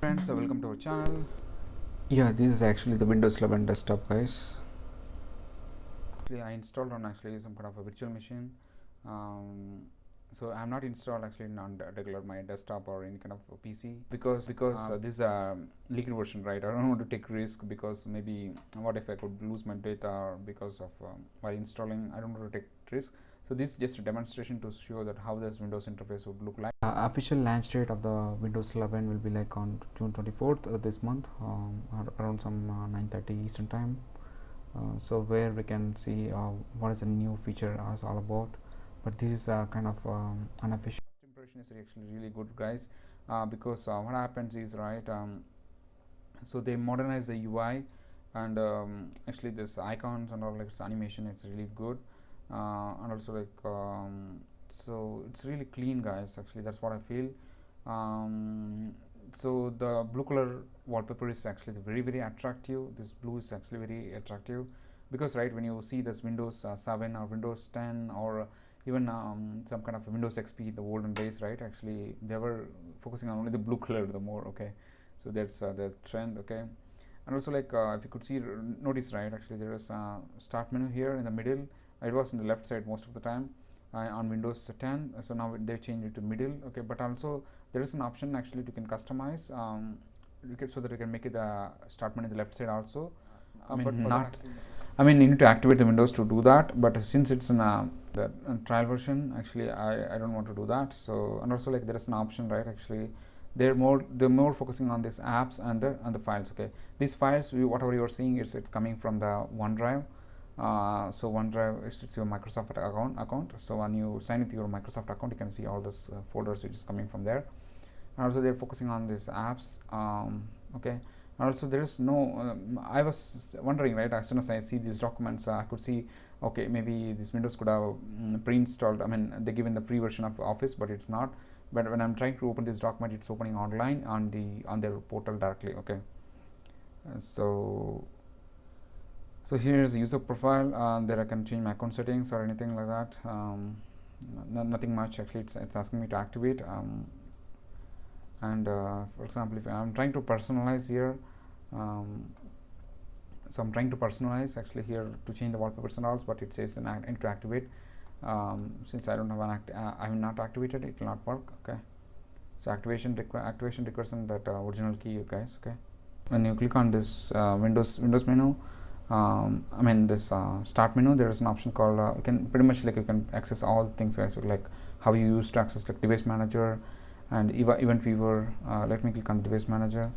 Friends, welcome to our channel. Yeah, this is actually the Windows 11 desktop, guys. Actually, I installed on some kind of a virtual machine. Um, so I'm not installed on regular my desktop or any kind of a PC because this is a leaked version, right? I don't want to take risk because maybe what if I could lose my data because of while installing. I don't want to take risk. So this is just a demonstration to show that how this Windows interface would look like. Official launch date of the Windows 11 will be like on June 24th this month, around some 9:30 Eastern time. So where we can see what is the new feature is all about. But this is kind of unofficial. First impression is actually really good, guys, because what happens is so they modernize the UI and actually this icons and all like this animation, it's really good, and also so it's really clean, guys. Actually, that's what I feel. So the blue color wallpaper is actually very attractive. This blue is actually very attractive because right when you see this Windows 7 or Windows 10 or even some kind of Windows XP, the olden days, right? Actually, they were focusing on only the blue color the more. Okay, so that's the trend. Okay, and also if you could see, notice, right? Actually, there is a start menu here in the middle. It was in the left side most of the time on Windows 10. So now they changed it to middle. Okay, but also there is an option actually you can customize. So that you can make it the start menu in the left side also. But not. I mean, you need to activate the Windows to do that, but since it's in the trial version, actually, I don't want to do that. So, and also there is an option, right? Actually, they're more focusing on these apps and the files. Okay, these files, whatever you're seeing, it's coming from the OneDrive. So OneDrive it's your Microsoft account. So when you sign into your Microsoft account, you can see all those folders which is coming from there. And also they're focusing on these apps. Okay. And also there is no I was wondering, right, as soon as I see these documents, I could see, okay, maybe this Windows could have pre-installed. I mean, they given the free version of Office, but it's not. But when I'm trying to open this document, it's opening online on their portal directly. Okay, so here is the user profile. There I can change my account settings or anything like that. Nothing much actually. It's asking me to activate. And for example, if I'm trying to personalize here, so I'm trying to personalize actually here to change the wallpapers and all, but it says I need to activate. Since I don't have an I'm not activated, it will not work. Okay, so activation requires that original key, you guys. Okay, when you click on this Windows menu, I mean this start menu, there is an option called you can pretty much you can access all things, guys. So like how you used to access device manager and event viewer. Let me click on the device manager.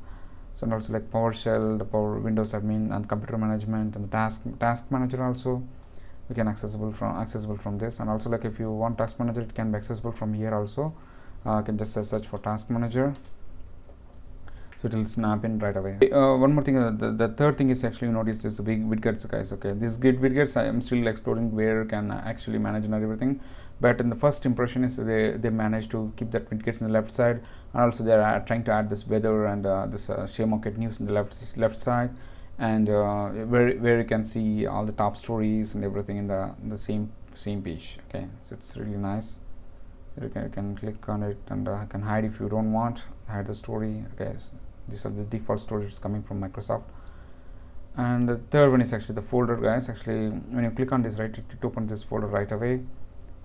So and also PowerShell, the Power Windows admin, and computer management, and the task manager also we can accessible from this. And also if you want task manager, it can be accessible from here also. You can just search for task manager, so it will snap in right away. One more thing, the third thing is actually, you notice this big widgets, guys. Okay, this widgets I am still exploring where can actually manage and everything, but in the first impression is they managed to keep that widgets in the left side, and also they are trying to add this weather and this share market news in the left side, and where you can see all the top stories and everything in the same page. Okay, so it's really nice. You can click on it, and I can hide if you don't want hide the story. Okay, so these are the default stories coming from Microsoft. And the third one is actually the folder, guys. Actually, when you click on this, right, it opens this folder right away.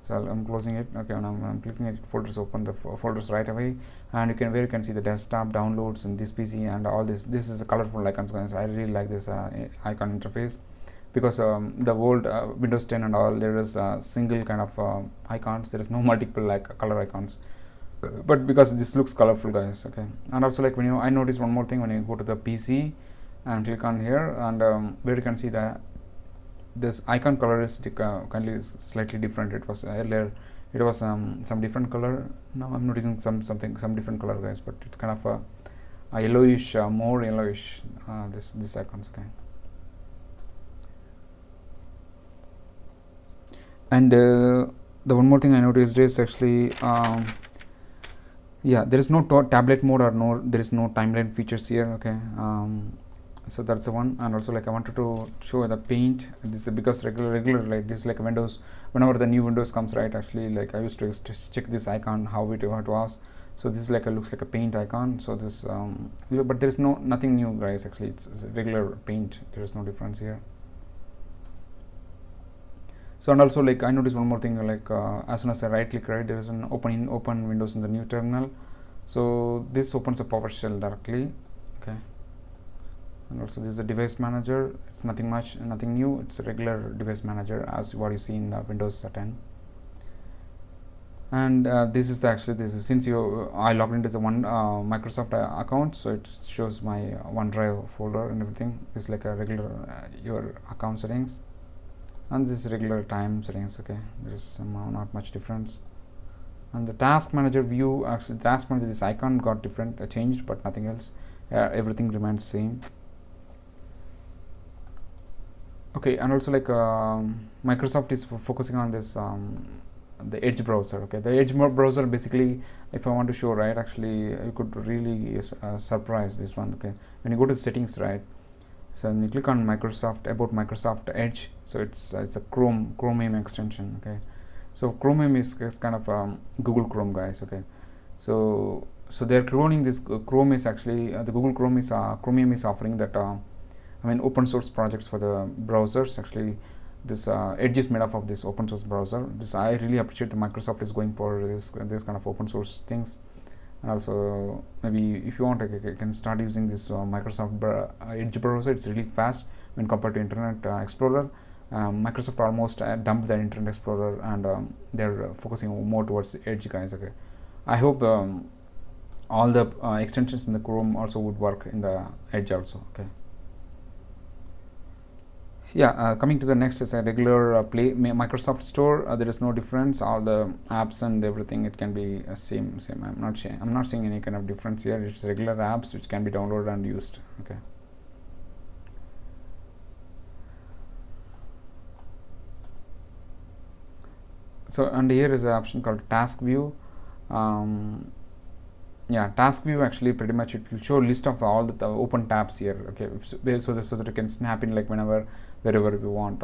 So I'm closing it. Okay, and I'm clicking it, folders open the folders right away, and you can see the desktop downloads and this PC and all this. This is a colorful icons, guys. I really like this icon interface, because the old Windows 10 and all, there is a single kind of icons. There is no multiple color icons, but because this looks colorful, guys. Okay, and also when I notice one more thing, when you go to the PC and click on here, and where you can see this icon color is kindly slightly different. It was earlier it was some different color. Now I'm noticing some different color, guys, but it's kind of a yellowish, more yellowish, this icons. Okay, and the one more thing I noticed is actually yeah, there is no tablet mode, or there is no timeline features here. Okay, so that's the one. And also I wanted to show the paint. This is because regular this Windows, whenever the new Windows comes, right, actually I used to check this icon how it was. So this is like looks like a paint icon. So this but there is nothing new, guys. Actually it's a regular paint. There is no difference here. So, and also like I noticed one more thing, like as soon as I right click, right, there is an open windows in the new terminal. So this opens a PowerShell directly. Okay. And also this is a device manager. It's nothing new. It's a regular device manager as what you see in the Windows 10. And this is since I logged into the Microsoft account, so it shows my OneDrive folder and everything. It's like a regular your account settings, and this is regular time settings. Okay, there is not much difference. And the task manager view, actually the task manager, this icon got different, changed, but nothing else. Everything remains same. Okay, and also like Microsoft is focusing on this the Edge browser. Okay, the Edge browser basically, if I want to show, right, actually you could really surprise this one. Okay, when you go to settings, right, so when you click on Microsoft Edge, so it's a Chromium extension. Okay, so Chromium is kind of Google Chrome, guys. Okay, so they're cloning this. Chrome is actually the Google Chrome is Chromium is offering that open source projects for the browsers. Actually this Edge is made up of this open source browser. This I really appreciate that Microsoft is going for this kind of open source things. And also maybe if you want, you can start using this Microsoft Edge browser. It's really fast when compared to Internet Explorer. Microsoft almost dumped the Internet Explorer, and they're focusing more towards Edge, guys. Okay, I hope all the extensions in the Chrome also would work in the Edge also. Okay. Yeah, coming to the next is a regular Microsoft Store. There is no difference. All the apps and everything, it can be same. I'm not seeing any kind of difference here. It's regular apps which can be downloaded and used. Okay. So, and here is an option called Task View. Yeah, Task View actually pretty much it will show a list of all the open tabs here. Okay, so that you can snap in like wherever you want.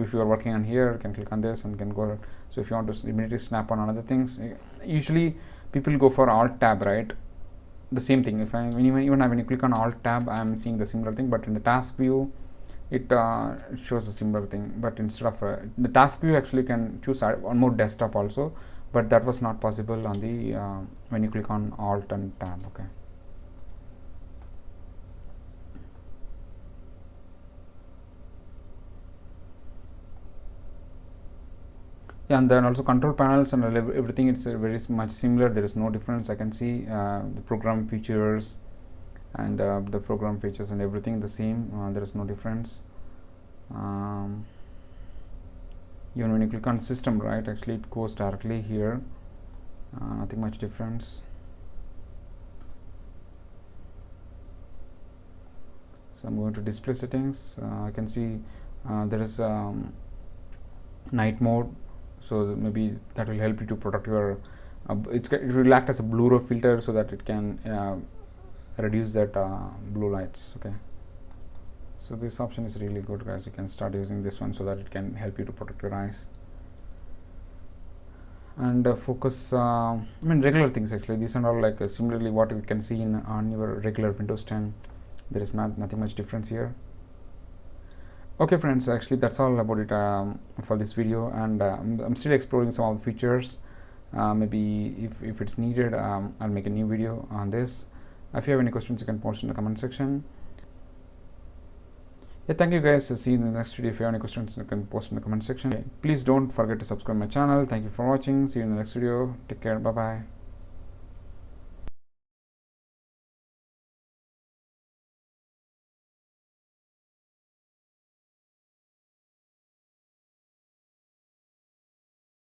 If you are working on here, you can click on this and can go. So if you want to immediately snap on another things, usually people go for Alt tab, right? The same thing. Even when you click on Alt tab, I am seeing the similar thing. But in the Task View, it shows a similar thing. But instead of the Task View, actually can choose one more desktop also. But that was not possible on the when you click on Alt and Tab. Okay. Yeah, and then also control panels and everything. It's very much similar. There is no difference. I can see the program features and the program features and everything the same. There is no difference. Even when you click on system, right, actually it goes directly here. Nothing much difference. So I'm going to display settings. I can see there is night mode, so maybe that will help you to protect your it will act as a blue ray filter so that it can reduce that blue lights. Okay, so this option is really good, guys. You can start using this one so that it can help you to protect your eyes. And focus, regular things actually. These are all like similarly what you can see on your regular Windows 10. There is nothing much difference here. Okay friends, actually that's all about it for this video, and I'm still exploring some of the features. Maybe if it's needed, I'll make a new video on this. If you have any questions, you can post in the comment section. Yeah, thank you guys. See you in the next video. If you have any questions, you can post in the comment section. Please don't forget to subscribe my channel. Thank you for watching. See you in the next video. Take care. Bye bye.